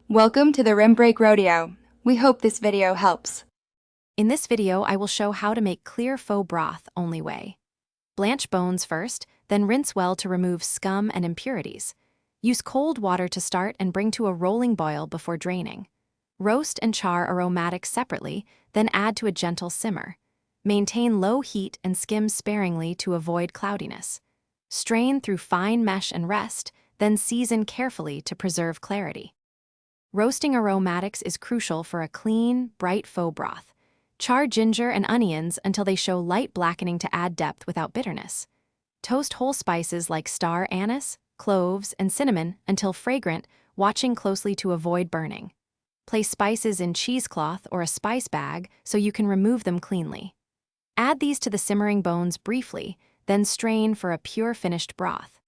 Welcome to the Rim Break Rodeo. We hope this video helps. In this video, I will show how to make clear faux broth only way. Blanch bones first, then rinse well to remove scum and impurities. Use cold water to start and bring to a rolling boil before draining. Roast and char aromatics separately, then add to a gentle simmer. Maintain low heat and skim sparingly to avoid cloudiness. Strain through fine mesh and rest, then season carefully to preserve clarity. Roasting aromatics is crucial for a clean, bright faux broth. Char ginger and onions until they show light blackening to add depth without bitterness. Toast whole spices like star anise, cloves, and cinnamon until fragrant, watching closely to avoid burning. Place spices in cheesecloth or a spice bag so you can remove them cleanly. Add these to the simmering bones briefly, then strain for a pure finished broth.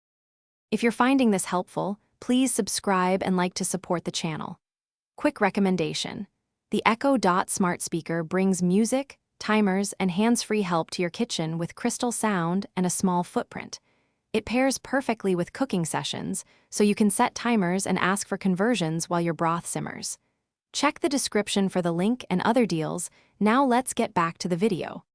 If you're finding this helpful, please subscribe and like to support the channel. Quick recommendation: the Echo Dot smart speaker brings music, timers, and hands-free help to your kitchen with crystal sound and a small footprint. It pairs perfectly with cooking sessions, so you can set timers and ask for conversions while your broth simmers. Check the description for the link and other deals. Now let's get back to the video.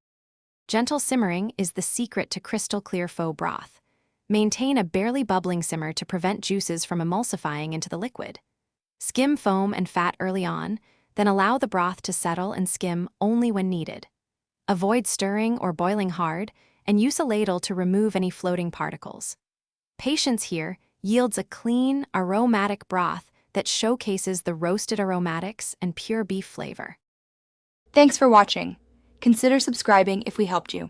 Gentle simmering is the secret to crystal clear faux broth. Maintain a barely bubbling simmer to prevent juices from emulsifying into the liquid. Skim foam and fat early on, then allow the broth to settle and skim only when needed. Avoid stirring or boiling hard, and use a ladle to remove any floating particles. Patience here yields a clean, aromatic broth that showcases the roasted aromatics and pure beef flavor. Thanks for watching. Consider subscribing if we helped you.